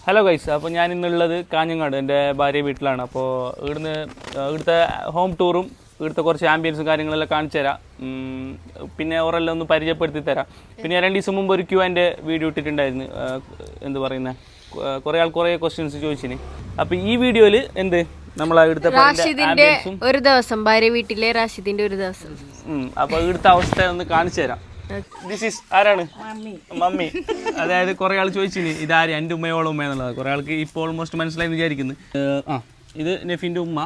Hello guys, അപ്പോൾ ഞാൻ ഇന്നുള്ളത് കാഞ്ഞങ്ങാട് എൻ്റെ ഭാര്യ വീട്ടിലാണ്. അപ്പോൾ ഇവിടുത്തെ ഹോം ടൂറും ഇവിടുത്തെ കുറച്ച് ആംബിയൻസും കാര്യങ്ങളെല്ലാം കാണിച്ചു തരാം. പിന്നെ ഓരെല്ലാം ഒന്ന് പരിചയപ്പെടുത്തി തരാം. പിന്നെ 2 ദിവസം മുമ്പ് ഒരു Q&A വീഡിയോ ഇട്ടിട്ടുണ്ടായിരുന്നു. എന്ത് പറയുന്നത്, കുറേ ക്വസ്റ്റ്യൻസ് ചോദിച്ചിന്. അപ്പോൾ ഈ വീഡിയോയിൽ നമ്മളെ ഇവിടുത്തെ ഒരു ദിവസം ഭാര്യ വീട്ടിലെ റാഷിദിന്റെ ഒരു ദിവസം. അപ്പോൾ ഇവിടുത്തെ അവസ്ഥ ഒന്ന് കാണിച്ചു തരാം. ദിസ് ഈസ് ആരാണ്? മമ്മി. അതായത് കുറേ ആൾ ചോദിച്ചിന് ഇതാര്, എൻ്റെ ഉമ്മയോളം ഉമ്മ എന്നുള്ളത്. കുറേ ആൾക്ക് ഇപ്പോൾ ഓൾമോസ്റ്റ് മനസ്സിലായി വിചാരിക്കുന്നു. ഇത് നെഫിൻ്റെ ഉമ്മ,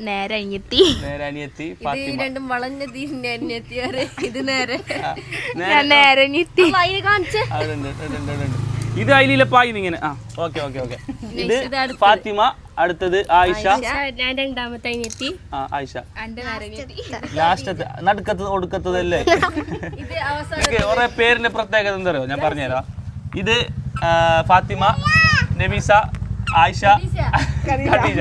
നേരെ അനിയത്തി ഇത് അയിലിലെ പായിന്ന് ഇങ്ങനെ. ഓക്കെ. ഇത് ഫാത്തിമ, അടുത്തത് ആയിഷ, രണ്ടാമത്തെ അനിയത്തി ആയിഷ, ലാസ്റ്റത്തെ നടുക്കത്ത് ഒടുക്കത്തതല്ലേ. കുറെ പേരിന്റെ പ്രത്യേകത എന്താ പറയുക, ഞാൻ പറഞ്ഞുതരാം. ഇത് ഫാത്തിമ, നബീസ, ആയിഷ, ഖദീജ.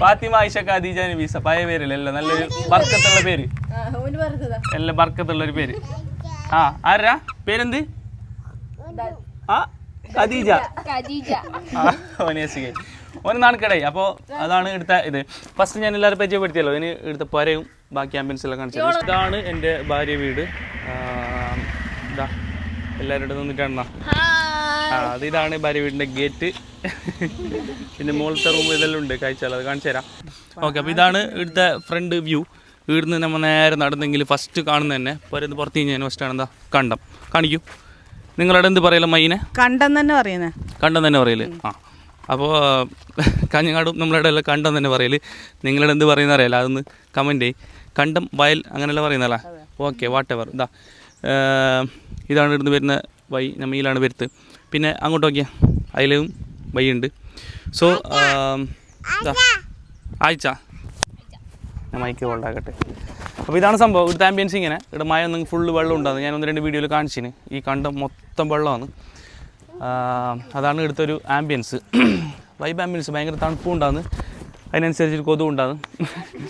ഫാത്തിമ, ആയിഷ, ഖദീജ, നബീസ. പഴയ പേരല്ലേ, എല്ലാം നല്ലൊരു ബർക്കത്തുള്ള പേര്, എല്ലാം ബർക്കത്തുള്ള ഒരു പേര്. ആരാ പേരെന്ത്? ഖദീജ. ഓന് നാണക്കേടായി. അപ്പോൾ അതാണ് ഇവിടുത്തെ ഇത്. ഫസ്റ്റ് ഞാൻ എല്ലാവരും പരിചയപ്പെടുത്തിയല്ലോ. ഇനി ഇവിടുത്തെ പരയും ബാക്കി ആംബിയൻസ് എല്ലാം കാണിച്ചത്. ഇതാണ് എൻ്റെ ഭാര്യ വീട്. ഇതാ എല്ലാവരുടെ നിന്നിട്ടാണ്. ഇതാണ് ഭാര്യ വീടിൻ്റെ ഗേറ്റ്. പിന്നെ മുകളിലത്തെ റൂം ഇതെല്ലാം ഉണ്ട്, കാഴ്ചകൾ അത് കാണിച്ചു തരാം. ഓക്കെ, അപ്പോൾ ഇതാണ് ഇവിടുത്തെ ഫ്രണ്ട് വ്യൂ. ഇവിടുന്ന് നമ്മൾ നേരെ നടന്നെങ്കിൽ ഫസ്റ്റ് കാണുന്നത് തന്നെ പുറത്ത് കഴിഞ്ഞാൽ ഫസ്റ്റാണ് എന്താ കണ്ടം. കാണിക്കൂ. നിങ്ങളുടെ എന്ത് പറയല മൈനെ? കണ്ടം തന്നെ പറയുന്നത്. കണ്ടം തന്നെ പറയല്. അപ്പോൾ കാഞ്ഞങ്ങാടും നമ്മളുടെ എല്ലാം കണ്ടം തന്നെ പറയല്. നിങ്ങളുടെ എന്ത് പറയുന്ന അറിയാലോ, അതൊന്ന് കമൻറ്റ് ചെയ്യും. കണ്ടം, വയൽ അങ്ങനെയല്ല പറയുന്നല്ലേ? Okay, what ever. ഇതാണ് ഇവിടുന്ന് വരുന്ന വഴി. നമ്മയിലാണ് വരുത്ത്. പിന്നെ അങ്ങോട്ട് നോക്കിയാൽ അതിലും വഴിയുണ്ട്. സോ ആഴ്ച ഞാൻ മൈക്ക് ഹോൾഡാക്കട്ടെ. അപ്പോൾ ഇതാണ് സംഭവം. ഇവിടുത്തെ ആംബിയൻസ് ഇങ്ങനെ. ഇവിടെ മഴ ഒന്നും ഫുള്ള് വെള്ളം ഉണ്ടാകുന്നത് ഞാൻ 1-2 വീഡിയോയിൽ കാണിച്ചിന്. ഈ കണ്ടം മൊത്തം വെള്ളമാണ്. അതാണ് ഇവിടുത്തെ ഒരു ആംബിയൻസ്. Vibe ambience. ഭയങ്കര തണുപ്പും ഉണ്ടാകുന്നു, അതിനനുസരിച്ച് കൊതും ഉണ്ടാകുന്നു,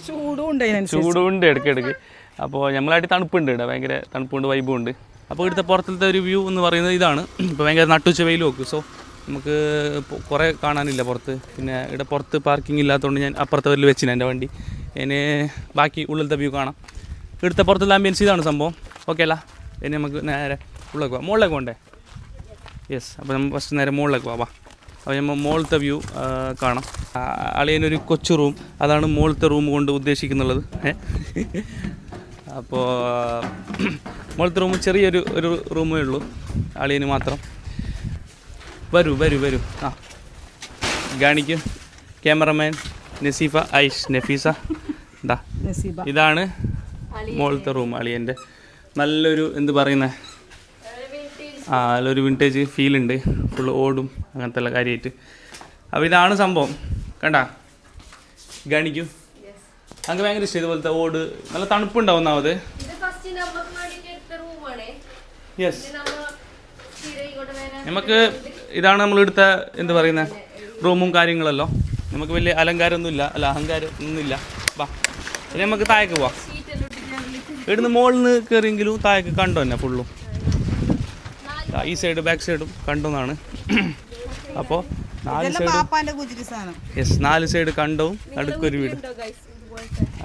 ചൂടും ഉണ്ട് ഇടയ്ക്കിടയ്ക്ക്. അപ്പോൾ നമ്മളായിട്ട് തണുപ്പുണ്ട് ഇവിടെ, ഭയങ്കര തണുപ്പുണ്ട്, വൈബും ഉണ്ട്. അപ്പോൾ ഇവിടുത്തെ പുറത്തിലത്തെ ഒരു വ്യൂ എന്ന് പറയുന്നത് ഇതാണ്. ഇപ്പോൾ ഭയങ്കര നട്ടുച്ച വെയിൽ നോക്കും. സോ നമുക്ക് കുറേ കാണാനില്ല പുറത്ത്. പിന്നെ ഇവിടെ പുറത്ത് പാർക്കിംഗ് ഇല്ലാത്തതുകൊണ്ട് ഞാൻ അപ്പുറത്തെ വരിൽ വെച്ചിന് എൻ്റെ വണ്ടി. ഇനി ബാക്കി ഉള്ളിലത്തെ വ്യൂ കാണാം. ഇവിടുത്തെ പുറത്തുള്ള ആംബിയൻസ് ഇതാണ് സംഭവം. ഓക്കെ അല്ല? ഇനി നമുക്ക് നേരെ ഉള്ളിലേക്ക് പോവാം. മുകളിലേക്ക് പോകണ്ടേ? യെസ്. അപ്പോൾ നമ്മൾ ഫസ്റ്റ് നേരെ മുകളിലേക്ക് പോവാം. അപ്പോൾ നമ്മൾ മുകളിലത്തെ വ്യൂ കാണാം. അളിയനൊരു കൊച്ചു റൂം, അതാണ് മുകളിലത്തെ റൂം കൊണ്ട് ഉദ്ദേശിക്കുന്നുള്ളത്. അപ്പോൾ മുകളിലത്തെ റൂം ചെറിയൊരു റൂമേ ഉള്ളൂ, അളിയന് മാത്രം. വരൂ. കാണിക്കും. ക്യാമറമാൻ നസീഫ, ഐഷ്, നഫീസ. ഇതാണ് മുകളിലത്തെ റൂം അളിയൻ്റെ. നല്ലൊരു എന്ത് പറയുന്നത്, നല്ലൊരു വിൻറ്റേജ് ഫീലുണ്ട്. ഫുള്ള് ഓടും അങ്ങനത്തെ ഉള്ള കാര്യമായിട്ട്. അപ്പോൾ ഇതാണ് സംഭവം. കണ്ടാ? കാണിക്കും. അങ്ങനെ ഭയങ്കര ഇഷ്ടം ഇതുപോലത്തെ ഓട്. നല്ല തണുപ്പുണ്ടാവും ഒന്നാമത്. യെസ്. നമുക്ക് ഇതാണ് നമ്മളിവിടുത്തെ എന്ത് പറയുന്നത് റൂമും കാര്യങ്ങളല്ലോ. നമുക്ക് വലിയ അലങ്കാരമൊന്നുമില്ല, അഹങ്കാരം ഒന്നുമില്ല. വാ, ഇനി നമുക്ക് താഴേക്ക് പോവാം. ഇവിടുന്ന് മുകളിൽ നിന്ന് കയറിയെങ്കിലും താഴേക്ക് കണ്ടോ തന്നെ ഫുള്ളും. ഈ സൈഡ് ബാക്ക് സൈഡും കണ്ടോന്നാണ്. അപ്പോൾ 4 സൈഡ് കണ്ടവും നടുക്കൊരു വീട്.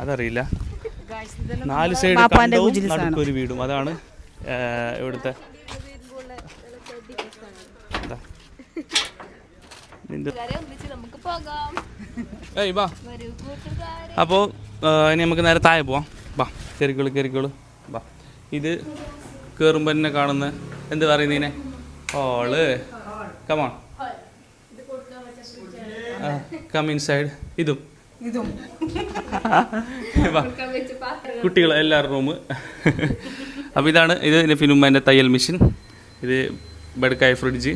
അതറിയില്ല. 4 സൈഡ് കണ്ടവും നടുക്കൊരു വീടും. അതാണ് ഇവിടുത്തെ. അപ്പോൾ ഇനി നമുക്ക് നേരെ താഴെ പോവാം. വാ, കയറിക്കോളൂ. വാ, ഇത് കയറുമ്പോൾ തന്നെ കാണുന്ന എന്ത് പറയുന്നതിനെ ഹോള്. Come on, come inside. ഇതും കുട്ടികൾ എല്ലാവരും റൂം. അപ്പോൾ ഇത് നഫിനുമ്മേൻ്റെ തയ്യൽ മെഷീൻ. ഇത് ബെഡ്ക്കായ ഫ്രിഡ്ജ്.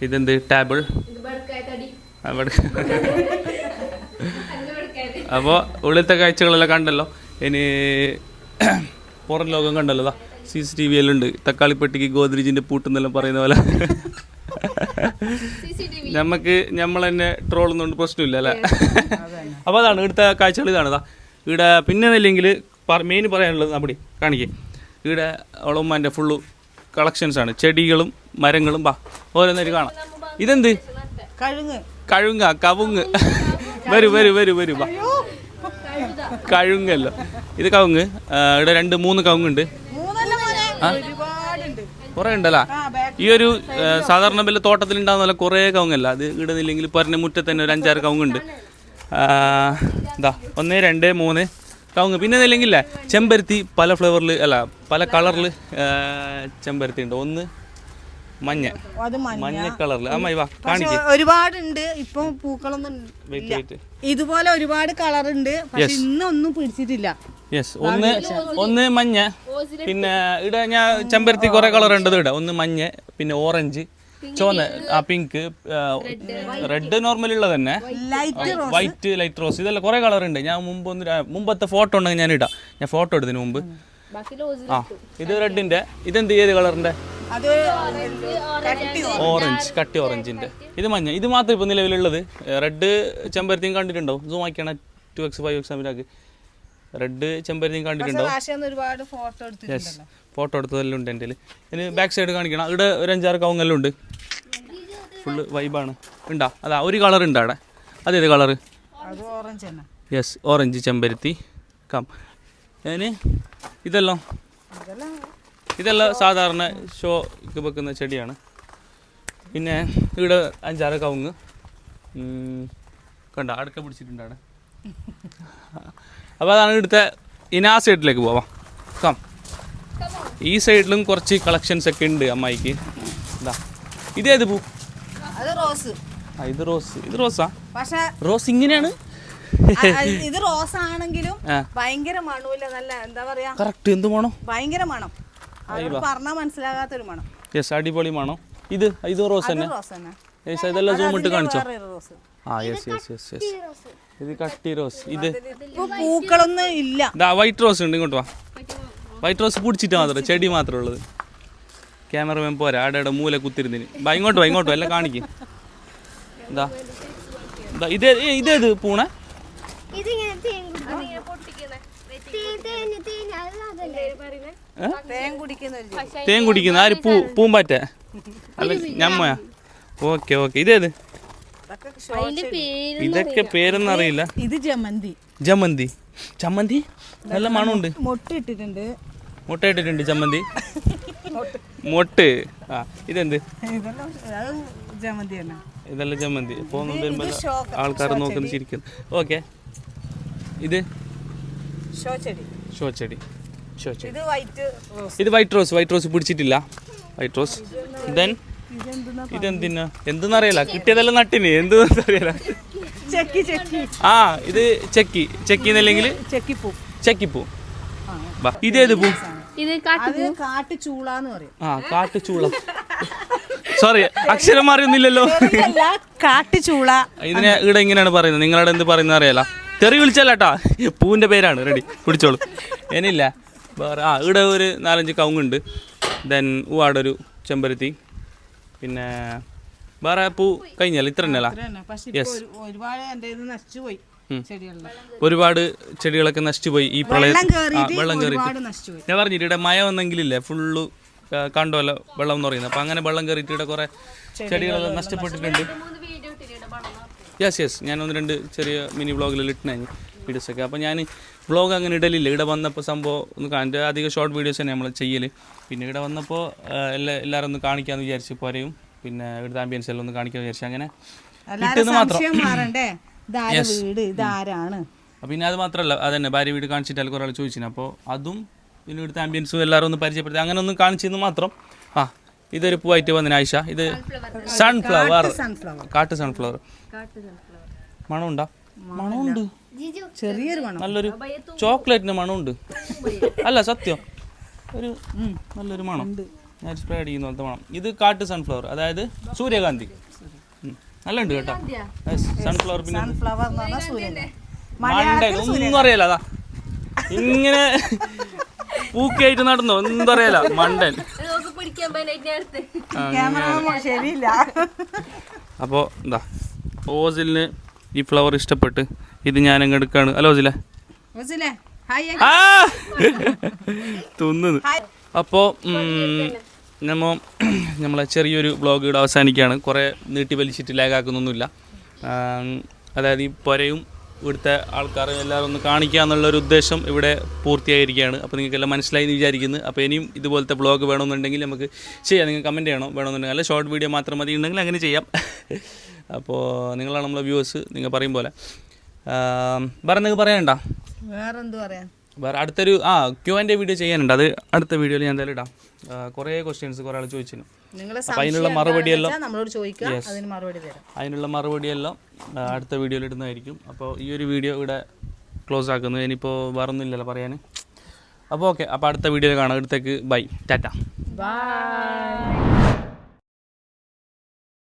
ഇതെന്ത് ടേബിൾ. അപ്പോൾ ഉള്ളിലത്തെ കാഴ്ചകളെല്ലാം കണ്ടല്ലോ. ഇനി പുറം ലോകം കണ്ടല്ലോ. CCTV എല്ലാം ഉണ്ട്. തക്കാളിപ്പെട്ടിക്ക് ഗോദ്രേജിൻ്റെ പൂട്ടെന്നെല്ലാം പറയുന്ന പോലെ. നമ്മൾ തന്നെ ട്രോളൊന്നുകൊണ്ട് പ്രശ്നമില്ല അല്ലേ? അപ്പോൾ അതാണ് ഇവിടുത്തെ കാഴ്ചകൾ. ഇതാണ് ഇവിടെ. പിന്നെ അല്ലെങ്കിൽ മെയിൻ പറയാനുള്ളത് അവിടെ കാണിക്കേ. ഇവിടെ അവളുമ്മൻ്റെ ഫുള്ള് കളക്ഷൻസ് ആണ്, ചെടികളും മരങ്ങളും. ബാ ഓരോന്നേര് കാണാം. ഇതെന്ത്? കവുങ്ങ്. വരൂ ബാ. കഴുങ്ങല്ലോ, ഇത് കവുങ്ങ്. ഇവിടെ 2-3 കവുങ്ങുണ്ട്. കുറേ ഉണ്ടല്ലോ. ഈ ഒരു സാധാരണ വല്ല തോട്ടത്തിലുണ്ടാകുന്ന കുറേ കവുങ്ങല്ല, അത് ഇടുന്നില്ലെങ്കിൽ പറഞ്ഞ മുറ്റത്ത് തന്നെ ഒരു 5-6 കവുങ്ങുണ്ട്. എന്താ 1, 2, 3 കവുങ്ങ്. പിന്നെ ഇല്ലെങ്കിലേ ചെമ്പരത്തി പല ഫ്ലേവറിൽ അല്ല പല കളറിൽ ചെമ്പരത്തി ഉണ്ട്. ഒന്ന് മഞ്ഞ കളറിൽ. അമ്മായി വാ കാണിക്ക്. ഒരുപാടുണ്ട്. ഇപ്പൊ പൂക്കളൊന്നും ഇതുപോലെ ഒരുപാട് കളർ ഉണ്ട്, പക്ഷെ ഇന്നൊന്നും പിടിച്ചിട്ടില്ല. യെസ്, ഒന്ന് മഞ്ഞ. പിന്നെ ഇവിടെ ഞാൻ ചെമ്പരത്തി കുറെ കളർ ഉണ്ട് ഇവിടെ. ഒന്ന് മഞ്ഞ, പിന്നെ ഓറഞ്ച്, ചുവന്ന, പിങ്ക്, റെഡ് നോർമൽ ഉള്ളത് തന്നെ, വൈറ്റ്, ലൈറ്റ് റോസ്, ഇതെല്ലാം കുറെ കളർ ഉണ്ട്. ഞാൻ മുമ്പത്തെ ഫോട്ടോ ഉണ്ടെങ്കിൽ ഞാൻ ഇടാം. ഞാൻ ഫോട്ടോ എടുത്തതിന് മുമ്പ്. ഇത് റെഡിന്റെ. ഇതെന്ത് ഏത് കളറിന്റെ? ഓറഞ്ച്, കട്ടി ഓറഞ്ചിന്റെ. ഇത് മഞ്ഞ. ഇത് മാത്രം ഇപ്പൊ നിലവിലുള്ളത്. റെഡ് ചെമ്പരത്തിയും കണ്ടിട്ടുണ്ടോ? സൂം ആക്കിയാണ് 2x 5x ആക്കി. റെഡ് ചെമ്പരത്തിയും കണ്ടിട്ടുണ്ടോ? യെസ്, ഫോട്ടോ എടുത്തതെല്ലാം ഉണ്ട് എൻ്റെ. ഇനി ബാക്ക് സൈഡ് കാണിക്കണം. ഇവിടെ ഒരു 5-6 കവുങ്ങെല്ലാം ഉണ്ട്. ഫുള്ള് വൈബാണ്. ഉണ്ടാ അതാ ഒരു കളർ ഉണ്ട് അവിടെ. അതേത് കളറ്? യെസ്, ഓറഞ്ച് ചെമ്പരത്തി. അതിന് ഇതെല്ലാം സാധാരണ ഷോക്ക് വെക്കുന്ന ചെടിയാണ്. പിന്നെ ഇവിടെ 5-6 കവുങ്ങ് കണ്ട അടുക്ക പിടിച്ചിട്ടുണ്ട് അവിടെ. അപ്പോൾ അതാണ് ഇവിടുത്തെ. ഇനി ആ സൈഡിലേക്ക് പോവാം. ഈ സൈഡിലും കുറച്ച് കളക്ഷൻസ് ഒക്കെ ഉണ്ട് അമ്മായിക്ക്. എന്താ ഇതേത് പൂ? ഇത് റോസ്. ഇത് റോസാ? റോസ് ഇങ്ങനെയാണ്. ഇത് റോസ് ആണെങ്കിലും ഭയങ്കര മണമില്ല. നല്ല എന്താ പറയാ, കറക്റ്റ് എന്ത് മണം? ഭയങ്കര മണം, പറഞ്ഞാൽ മനസ്സിലാകാത്തൊരു മണം. യെസ്, അടിപൊളി മണം. ഇത് റോസ് തന്നെ. ഇതെല്ലാം സൂം ഇട്ട് കാണിച്ചോ? യെസ്. ഇത് കട്ടി റോസ്. ഇത് പൂക്കളൊന്നും ഇല്ല. വൈറ്റ് റോസ് ഉണ്ട്. ഇങ്ങോട്ട് വാ. വൈറ്റ് റോസ് പിടിച്ചിട്ട് മാത്രം, ചെടി മാത്രമേ ഉള്ളത്. ക്യാമറമാൻ പോരാ, അവിടെ മൂല കുത്തിരുന്നതിന്. ഇങ്ങോട്ട് വാ എല്ലാം കാണിക്കും. എന്താ ഇതേത് പൂണ? തേൻ കുടിക്കുന്ന ആര്? പൂമ്പാറ്റ അല്ല, ഞമ്മയാ? ഓക്കെ. ഇതേത്? ഇതൊക്കെ പേരൊന്നും അറിയില്ല. ഇത് ജമന്തി. ചമ്മന്തി നല്ല മണമുണ്ട്. മുട്ടയിട്ടിട്ടുണ്ട് ചമ്മന്തി. മൊട്ട്. ഇതെന്ത്? ഇതെല്ലാം ജമന്തി. പോകുന്നത് വരുമ്പോൾ ആൾക്കാർ നോക്കുന്ന ചിരിക്കുന്നു. ഓക്കെ. ഇത് ഷോ ചെടി. ഇത് വൈറ്റ് റോസ് പിടിച്ചിട്ടില്ല. White rose. ദെൻ ഇതെന്തിനാ എന്തെന്നറിയില്ല. കിട്ടിയതെല്ലാം നട്ടിന് എന്തെന്നറിയില്ല. ഇത് ചെക്കി എന്നല്ലെങ്കിൽ ചെക്കിപ്പൂ. ഇതേത് പൂ? കാട്ടുചൂളാന്ന് പറയും. കാട്ടുചൂള. സോറി, അക്ഷരം മാറിയൊന്നുമില്ലല്ലോ. കാട്ടുചൂള. ഇതിനെ ഇവിടെ ഇങ്ങനെയാണ് പറയുന്നത്. നിങ്ങളുടെ എന്ത് പറയുന്നത് അറിയാല. തെറി വിളിച്ചല്ലേട്ടാ, പൂവിന്റെ പേരാണ്. റെഡി, പിടിച്ചോളൂ. എനില്ല വേറെ. ഇവിടെ ഒരു 4-5 കവുങ്ങുണ്ട്. ദെൻ അവിടെ ഒരു ചെമ്പരത്തി. പിന്നെ വേറെ പൂ കഴിഞ്ഞല്ല, ഇത്ര തന്നെയല്ല. യെസ്, ഒരുപാട് ചെടികളൊക്കെ നശിച്ചുപോയി ഈ പ്രളയത്തിൽ. വെള്ളം കയറിയിട്ട് ഞാൻ പറഞ്ഞിട്ട് ഇവിടെ മഴ വന്നെങ്കിലില്ലേ ഫുള്ള് കണ്ടോല്ല വെള്ളം എന്ന് പറയുന്നത്. അപ്പം അങ്ങനെ വെള്ളം കയറിയിട്ട് ഇവിടെ കുറേ ചെടികളെല്ലാം നഷ്ടപ്പെട്ടിട്ടുണ്ട്. യെസ്, ഞാൻ 1-2 ചെറിയ മിനി വ്ളോഗിലെല്ലാം ഇട്ടിനായിരുന്നു വീഡിയോസൊക്കെ. അപ്പോൾ ഞാൻ വ്ളോഗ് അങ്ങനെ ഇടലില്ല. ഇവിടെ വന്നപ്പോൾ സംഭവം ഒന്ന് കാണിട്ട് അധികം ഷോർട്ട് വീഡിയോസ് തന്നെ നമ്മൾ ചെയ്യൽ. പിന്നെ ഇവിടെ വന്നപ്പോൾ എല്ലാവരും ഒന്ന് കാണിക്കാമെന്ന് വിചാരിച്ച് പോരെയും. പിന്നെ ഇവിടുത്തെ ആംബിയൻസ് എല്ലാം ഒന്ന് കാണിക്കാമെന്ന് വിചാരിച്ചു. അങ്ങനെ ഇട്ടെന്ന് മാത്രം. പിന്നെ അത് മാത്രമല്ല, അതന്നെ ഭാര്യ വീട് കാണിച്ചിട്ട് കുറേ ആൾ ചോദിച്ചിന്. അപ്പോൾ അതും പിന്നെ ഇവിടുത്തെ ആംബിയൻസും എല്ലാവരും ഒന്ന് പരിചയപ്പെടുത്തി അങ്ങനെ ഒന്ന് കാണിച്ചെന്ന് മാത്രം. ഇതൊരു പൂവായിട്ട് വന്നിന് ആയിഷ. ഇത് സൺഫ്ലവർ, കാട്ടു സൺഫ്ലവർ. മണമുണ്ടോ? മണമുണ്ട്, ചെറിയൊരു മണം. നല്ലൊരു ചോക്ലേറ്റിന് മണമുണ്ട്. അല്ല സത്യം, ഒരു നല്ലൊരു മണം. ഞാൻ സ്പ്രേ അടിക്കുന്ന പോലത്തെ മണം. ഇത് കാട്ടു സൺഫ്ലവർ, അതായത് സൂര്യകാന്തി. നല്ല ഉണ്ട് കേട്ടോ സൺഫ്ലവർ. പിന്നെ മണ്ടൻ ഒന്നും അറിയാലോ. അതാ ഇങ്ങനെ പൂക്കായിട്ട് നടന്നോ ഒന്നും അറിയാലോ. മണ്ടൻ. അപ്പോൾ എന്താ ഓസിലിന് ഈ ഫ്ലവർ ഇഷ്ടപ്പെട്ട് ഇത് ഞാൻ അങ്ങ് എടുക്കാണ്. അല്ലോ ഓസിലെ തിന്നുന്നു. അപ്പോൾ നമ്മളെ ചെറിയൊരു വ്ളോഗ് ഇവിടെ അവസാനിക്കുകയാണ്. കുറേ നീട്ടി വലിച്ചിട്ട് ലാഗാക്കുന്നൊന്നുമില്ല. അതായത് ഈ പുരയും ഇവിടുത്തെ ആൾക്കാർ എല്ലാവരും ഒന്ന് കാണിക്കുക എന്നുള്ളൊരു ഉദ്ദേശം ഇവിടെ പൂർത്തിയായിരിക്കുകയാണ്. അപ്പോൾ നിങ്ങൾക്കെല്ലാം മനസ്സിലായി എന്ന് വിചാരിക്കുന്നു. അപ്പോൾ ഇനിയും ഇതുപോലത്തെ വ്ളോഗ് വേണമെന്നുണ്ടെങ്കിൽ നമുക്ക് ചെയ്യാം. നിങ്ങൾ കമൻറ്റ് ചെയ്യണം വേണമെന്നുണ്ടെങ്കിൽ. അല്ല ഷോർട്ട് വീഡിയോ മാത്രം മതി ഉണ്ടെങ്കിൽ അങ്ങനെ ചെയ്യാം. അപ്പോൾ നിങ്ങളാണ് നമ്മളെ വ്യൂവേഴ്സ്. നിങ്ങൾ പറയും പോലെ വേറെ എന്തെങ്കിലും പറയാനുണ്ടോ? വേറെ എന്ത് പറയാൻ, വേറെ അടുത്തൊരു Q&A വീഡിയോ ചെയ്യാനുണ്ട്. അത് അടുത്ത വീഡിയോയിൽ ഞാൻ എന്തായാലും ഇടാം. കുറേ ക്വസ്റ്റ്യൻസ് കുറേ ആൾ ചോദിച്ചിരുന്നു. അപ്പോൾ അതിനുള്ള മറുപടിയെല്ലാം നമ്മളോട് ചോദിക്കുക, അതിന് മറുപടി തരാം. അതിനുള്ള മറുപടിയെല്ലാം അടുത്ത വീഡിയോയിൽ ഇടുന്നതായിരിക്കും. അപ്പോൾ ഈ ഒരു വീഡിയോ ഇവിടെ ക്ലോസ് ആക്കുന്നു. ഇനിയിപ്പോൾ വേറെ ഒന്നുമില്ലല്ലോ പറയാൻ. അപ്പോൾ ഓക്കെ, അപ്പോൾ അടുത്ത വീഡിയോയിൽ കാണാം. അടുത്തേക്ക് ബൈ, ടാറ്റ. ബൈ.